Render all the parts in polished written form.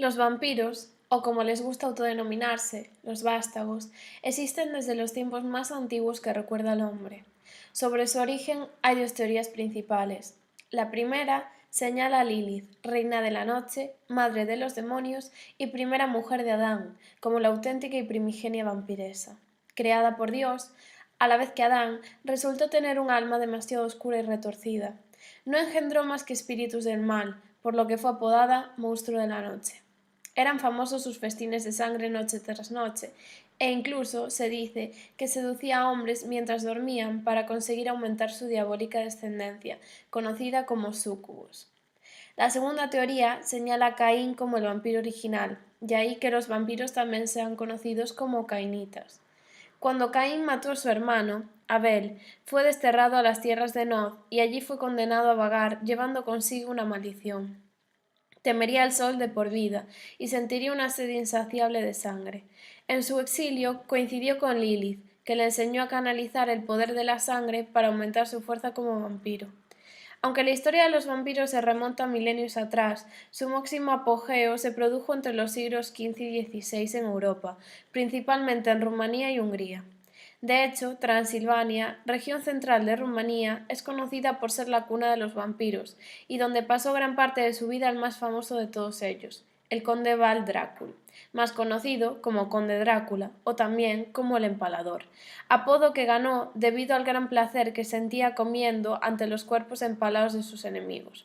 Los vampiros, o como les gusta autodenominarse, los vástagos, existen desde los tiempos más antiguos que recuerda el hombre. Sobre su origen hay dos teorías principales. La primera señala a Lilith, reina de la noche, madre de los demonios y primera mujer de Adán, como la auténtica y primigenia vampiresa. Creada por Dios, a la vez que Adán, resultó tener un alma demasiado oscura y retorcida. No engendró más que espíritus del mal, por lo que fue apodada monstruo de la noche. Eran famosos sus festines de sangre noche tras noche, e incluso se dice que seducía a hombres mientras dormían para conseguir aumentar su diabólica descendencia, conocida como súcubos. La segunda teoría señala a Caín como el vampiro original, de ahí que los vampiros también sean conocidos como cainitas. Cuando Caín mató a su hermano, Abel, fue desterrado a las tierras de Nod y allí fue condenado a vagar, llevando consigo una maldición. Temería el sol de por vida y sentiría una sed insaciable de sangre. En su exilio coincidió con Lilith, que le enseñó a canalizar el poder de la sangre para aumentar su fuerza como vampiro. Aunque la historia de los vampiros se remonta milenios atrás, su máximo apogeo se produjo entre los siglos XV y XVI en Europa, principalmente en Rumanía y Hungría. De hecho, Transilvania, región central de Rumanía, es conocida por ser la cuna de los vampiros, y donde pasó gran parte de su vida el más famoso de todos ellos, el conde Val Drácul, más conocido como conde Drácula o también como el empalador, apodo que ganó debido al gran placer que sentía comiendo ante los cuerpos empalados de sus enemigos.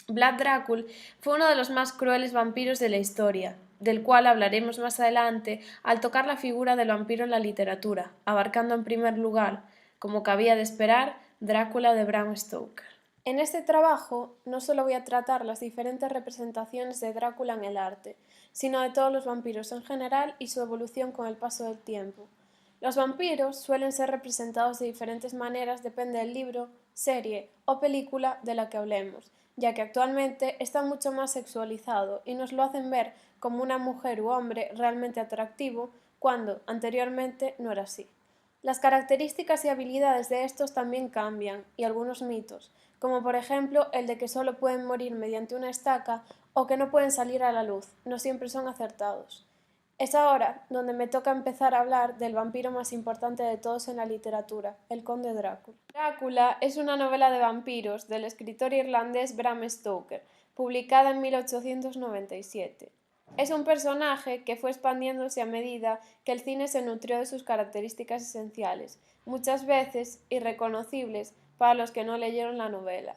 Vlad Drácul fue uno de los más crueles vampiros de la historia, del cual hablaremos más adelante al tocar la figura del vampiro en la literatura, abarcando en primer lugar, como cabía de esperar, Drácula de Bram Stoker. En este trabajo no solo voy a tratar las diferentes representaciones de Drácula en el arte, sino de todos los vampiros en general y su evolución con el paso del tiempo. Los vampiros suelen ser representados de diferentes maneras, depende del libro, serie o película de la que hablemos, ya que actualmente está mucho más sexualizado y nos lo hacen ver como una mujer u hombre realmente atractivo, cuando anteriormente no era así. Las características y habilidades de estos también cambian, y algunos mitos, como por ejemplo el de que solo pueden morir mediante una estaca o que no pueden salir a la luz, no siempre son acertados. Es ahora donde me toca empezar a hablar del vampiro más importante de todos en la literatura, el conde Drácula. Drácula es una novela de vampiros del escritor irlandés Bram Stoker, publicada en 1897. Es un personaje que fue expandiéndose a medida que el cine se nutrió de sus características esenciales, muchas veces irreconocibles para los que no leyeron la novela.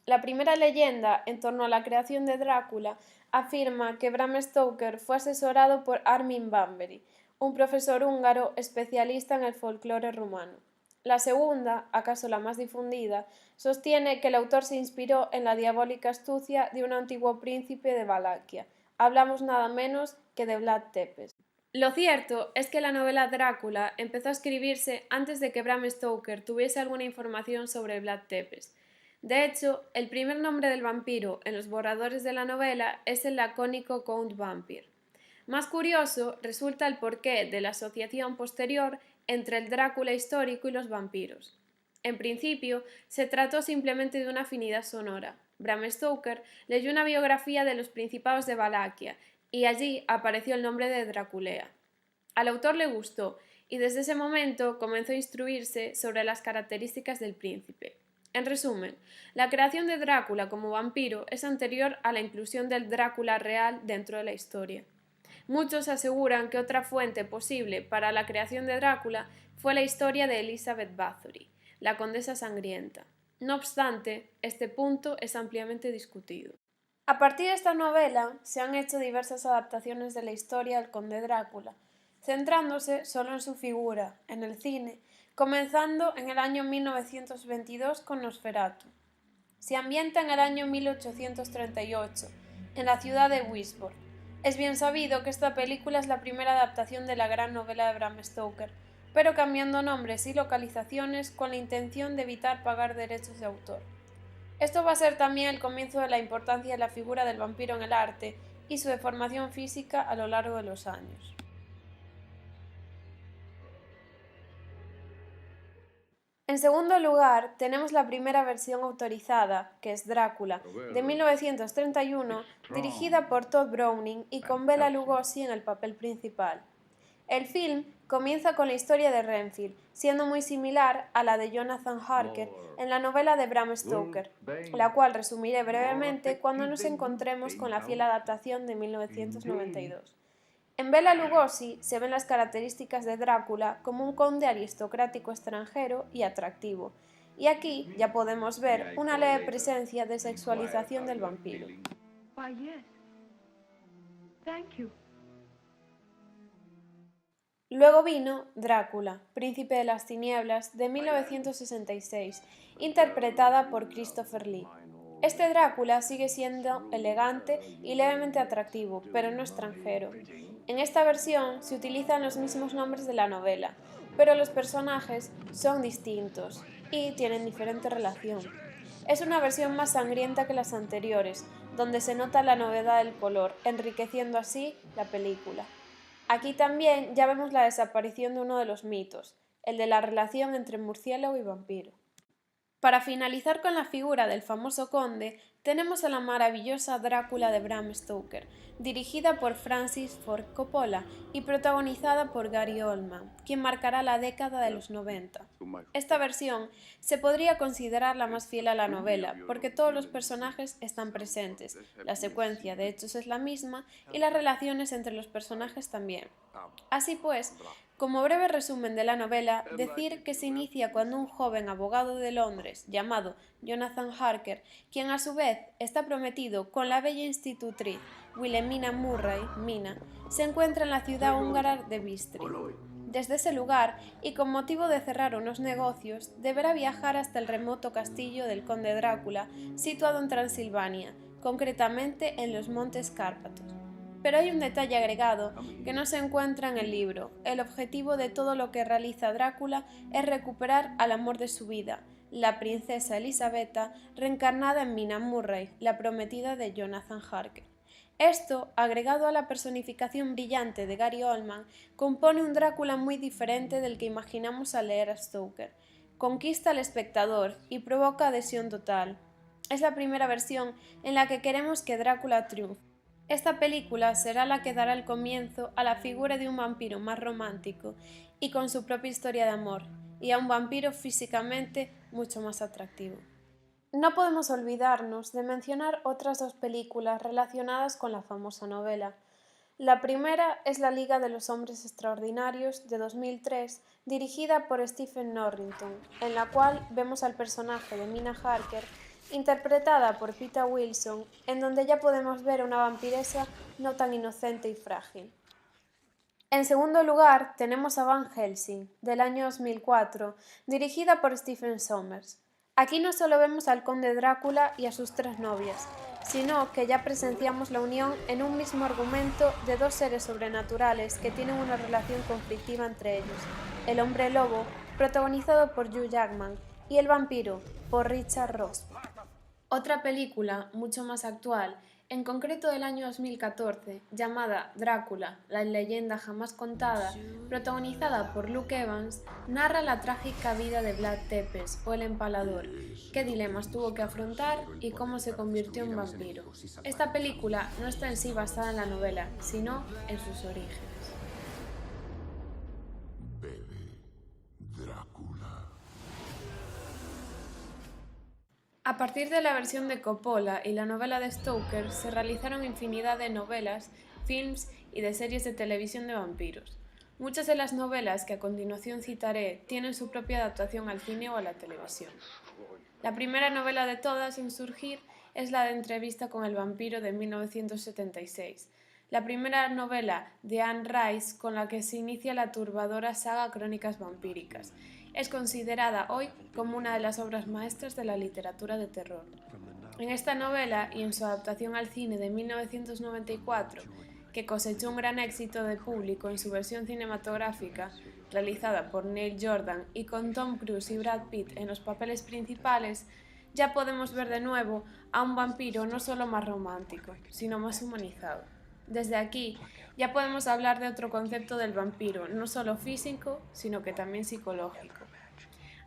La primera leyenda en torno a la creación de Drácula afirma que Bram Stoker fue asesorado por Armin Bambery, un profesor húngaro especialista en el folclore rumano. La segunda, acaso la más difundida, sostiene que el autor se inspiró en la diabólica astucia de un antiguo príncipe de Valaquia. Hablamos nada menos que de Vlad Tepes. Lo cierto es que la novela Drácula empezó a escribirse antes de que Bram Stoker tuviese alguna información sobre Vlad Tepes. De hecho, el primer nombre del vampiro en los borradores de la novela es el lacónico Count Vampire. Más curioso resulta el porqué de la asociación posterior entre el Drácula histórico y los vampiros. En principio, se trató simplemente de una afinidad sonora. Bram Stoker leyó una biografía de los principados de Valaquia y allí apareció el nombre de Draculea. Al autor le gustó y desde ese momento comenzó a instruirse sobre las características del príncipe. En resumen, la creación de Drácula como vampiro es anterior a la inclusión del Drácula real dentro de la historia. Muchos aseguran que otra fuente posible para la creación de Drácula fue la historia de Elizabeth Bathory, la condesa sangrienta. No obstante, este punto es ampliamente discutido. A partir de esta novela se han hecho diversas adaptaciones de la historia del conde Drácula, centrándose solo en su figura, en el cine, comenzando en el año 1922 con Nosferatu. Se ambienta en el año 1838, en la ciudad de Wisborne. Es bien sabido que esta película es la primera adaptación de la gran novela de Bram Stoker, pero cambiando nombres y localizaciones con la intención de evitar pagar derechos de autor. Esto va a ser también el comienzo de la importancia de la figura del vampiro en el arte y su deformación física a lo largo de los años. En segundo lugar, tenemos la primera versión autorizada, que es Drácula, de 1931, dirigida por Todd Browning y con Bela Lugosi en el papel principal. El film comienza con la historia de Renfield, siendo muy similar a la de Jonathan Harker en la novela de Bram Stoker, la cual resumiré brevemente cuando nos encontremos con la fiel adaptación de 1992. En Bela Lugosi se ven las características de Drácula como un conde aristocrático extranjero y atractivo, y aquí ya podemos ver una leve presencia de sexualización del vampiro. Luego vino Drácula, Príncipe de las Tinieblas, de 1966, interpretada por Christopher Lee. Este Drácula sigue siendo elegante y levemente atractivo, pero no extranjero. En esta versión se utilizan los mismos nombres de la novela, pero los personajes son distintos y tienen diferente relación. Es una versión más sangrienta que las anteriores, donde se nota la novedad del color, enriqueciendo así la película. Aquí también ya vemos la desaparición de uno de los mitos, el de la relación entre murciélago y vampiro. Para finalizar con la figura del famoso conde, tenemos a la maravillosa Drácula de Bram Stoker, dirigida por Francis Ford Coppola y protagonizada por Gary Oldman, quien marcará la década de los 90. Esta versión se podría considerar la más fiel a la novela, porque todos los personajes están presentes, la secuencia de hechos es la misma y las relaciones entre los personajes también. Así pues, como breve resumen de la novela, decir que se inicia cuando un joven abogado de Londres, llamado Jonathan Harker, quien a su vez está prometido con la bella institutriz Wilhelmina Murray, Mina, se encuentra en la ciudad húngara de Bistri. Desde ese lugar, y con motivo de cerrar unos negocios, deberá viajar hasta el remoto castillo del conde Drácula, situado en Transilvania, concretamente en los Montes Cárpatos. Pero hay un detalle agregado que no se encuentra en el libro. El objetivo de todo lo que realiza Drácula es recuperar al amor de su vida, la princesa Elisabetta, reencarnada en Mina Murray, la prometida de Jonathan Harker. Esto, agregado a la personificación brillante de Gary Oldman, compone un Drácula muy diferente del que imaginamos al leer a Stoker. Conquista al espectador y provoca adhesión total. Es la primera versión en la que queremos que Drácula triunfe. Esta película será la que dará el comienzo a la figura de un vampiro más romántico y con su propia historia de amor, y a un vampiro físicamente mucho más atractivo. No podemos olvidarnos de mencionar otras dos películas relacionadas con la famosa novela. La primera es La Liga de los Hombres Extraordinarios de 2003, dirigida por Stephen Norrington, en la cual vemos al personaje de Mina Harker interpretada por Peta Wilson, en donde ya podemos ver a una vampiresa no tan inocente y frágil. En segundo lugar, tenemos a Van Helsing, del año 2004, dirigida por Stephen Sommers. Aquí no solo vemos al conde Drácula y a sus tres novias, sino que ya presenciamos la unión en un mismo argumento de dos seres sobrenaturales que tienen una relación conflictiva entre ellos, el hombre lobo, protagonizado por Hugh Jackman, y el vampiro, por Richard Ross. Otra película, mucho más actual, en concreto del año 2014, llamada Drácula, la leyenda jamás contada, protagonizada por Luke Evans, narra la trágica vida de Vlad Tepes, o el Empalador, qué dilemas tuvo que afrontar y cómo se convirtió en vampiro. Esta película no está en sí basada en la novela, sino en sus orígenes. A partir de la versión de Coppola y la novela de Stoker se realizaron infinidad de novelas, films y de series de televisión de vampiros. Muchas de las novelas que a continuación citaré tienen su propia adaptación al cine o a la televisión. La primera novela de todas en surgir es la de Entrevista con el vampiro de 1976, la primera novela de Anne Rice con la que se inicia la turbadora saga Crónicas vampíricas. Es considerada hoy como una de las obras maestras de la literatura de terror. En esta novela y en su adaptación al cine de 1994, que cosechó un gran éxito de público en su versión cinematográfica, realizada por Neil Jordan y con Tom Cruise y Brad Pitt en los papeles principales, ya podemos ver de nuevo a un vampiro no solo más romántico, sino más humanizado. Desde aquí ya podemos hablar de otro concepto del vampiro, no solo físico, sino que también psicológico.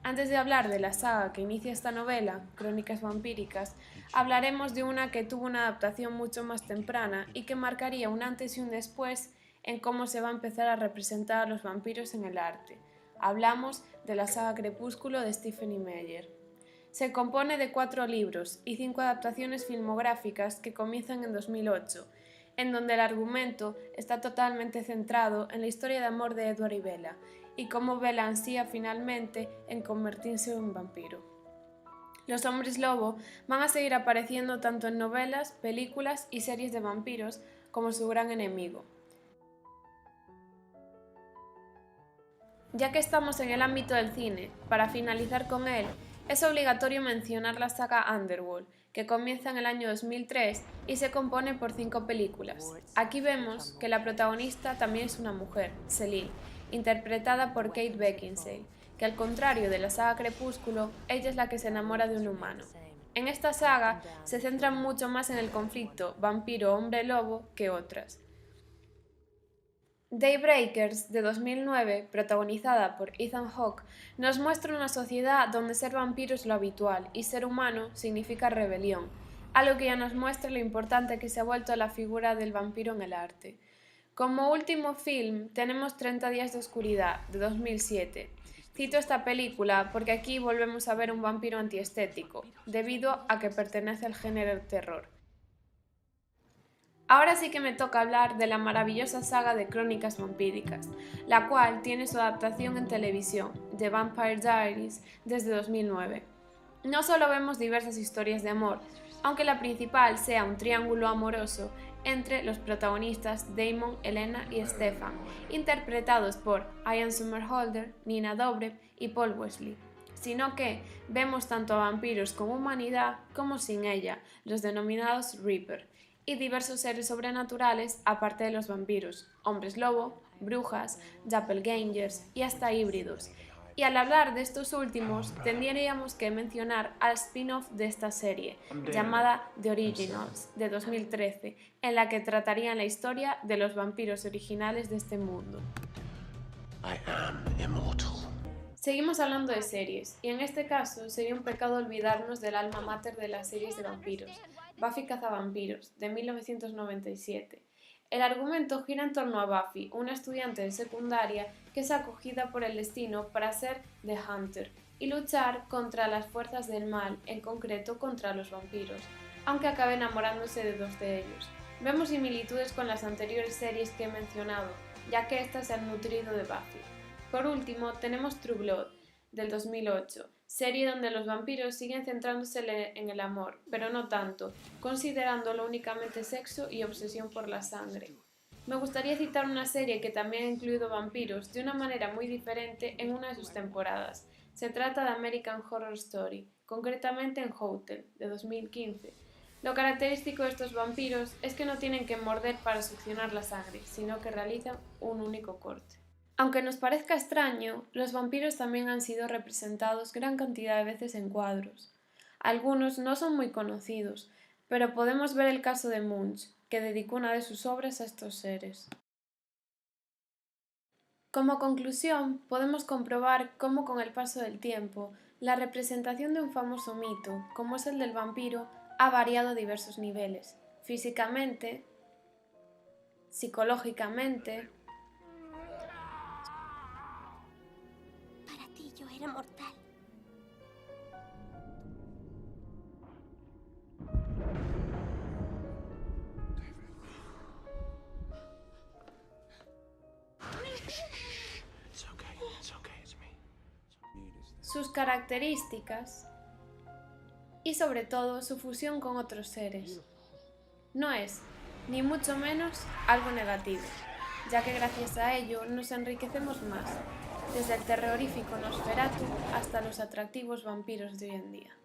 Antes de hablar de la saga que inicia esta novela, Crónicas vampíricas, hablaremos de una que tuvo una adaptación mucho más temprana y que marcaría un antes y un después en cómo se va a empezar a representar a los vampiros en el arte. Hablamos de la saga Crepúsculo de Stephenie Meyer. Se compone de 4 libros y 5 adaptaciones filmográficas que comienzan en 2008, en donde el argumento está totalmente centrado en la historia de amor de Edward y Bella, y cómo Bella ansía finalmente en convertirse en un vampiro. Los hombres lobo van a seguir apareciendo tanto en novelas, películas y series de vampiros como su gran enemigo. Ya que estamos en el ámbito del cine, para finalizar con él, es obligatorio mencionar la saga Underworld, que comienza en el año 2003 y se compone por 5 películas. Aquí vemos que la protagonista también es una mujer, Celine, interpretada por Kate Beckinsale, que al contrario de la saga Crepúsculo, ella es la que se enamora de un humano. En esta saga se centra mucho más en el conflicto vampiro-hombre-lobo que otras. Daybreakers, de 2009, protagonizada por Ethan Hawke, nos muestra una sociedad donde ser vampiro es lo habitual y ser humano significa rebelión, algo que ya nos muestra lo importante que se ha vuelto la figura del vampiro en el arte. Como último film tenemos 30 días de oscuridad, de 2007. Cito esta película porque aquí volvemos a ver un vampiro antiestético, debido a que pertenece al género terror. Ahora sí que me toca hablar de la maravillosa saga de Crónicas vampíricas, la cual tiene su adaptación en televisión, The Vampire Diaries, desde 2009. No solo vemos diversas historias de amor, aunque la principal sea un triángulo amoroso entre los protagonistas Damon, Elena y Stefan, interpretados por Ian Somerhalder, Nina Dobrev y Paul Wesley, sino que vemos tanto a vampiros con humanidad como sin ella, los denominados Reaper, y diversos seres sobrenaturales aparte de los vampiros, hombres lobo, brujas, doppelgangers y hasta híbridos. Y al hablar de estos últimos, tendríamos que mencionar al spin-off de esta serie, llamada The Originals, de 2013, en la que tratarían la historia de los vampiros originales de este mundo. Seguimos hablando de series, y en este caso sería un pecado olvidarnos del alma mater de las series de vampiros, Buffy Cazavampiros, de 1997. El argumento gira en torno a Buffy, una estudiante de secundaria que es acogida por el destino para ser The Hunter y luchar contra las fuerzas del mal, en concreto contra los vampiros, aunque acabe enamorándose de 2 de ellos. Vemos similitudes con las anteriores series que he mencionado, ya que éstas se han nutrido de Buffy. Por último, tenemos True Blood, del 2008, serie donde los vampiros siguen centrándose en el amor, pero no tanto, considerándolo únicamente sexo y obsesión por la sangre. Me gustaría citar una serie que también ha incluido vampiros de una manera muy diferente en una de sus temporadas. Se trata de American Horror Story, concretamente en Hotel, de 2015. Lo característico de estos vampiros es que no tienen que morder para succionar la sangre, sino que realizan un único corte. Aunque nos parezca extraño, los vampiros también han sido representados gran cantidad de veces en cuadros. Algunos no son muy conocidos, pero podemos ver el caso de Munch, que dedicó una de sus obras a estos seres. Como conclusión, podemos comprobar cómo con el paso del tiempo, la representación de un famoso mito, como es el del vampiro, ha variado a diversos niveles, físicamente, psicológicamente. Yo era mortal. Sus características y sobre todo su fusión con otros seres. No es, ni mucho menos, algo negativo, ya que gracias a ello nos enriquecemos más, desde el terrorífico Nosferatu hasta los atractivos vampiros de hoy en día.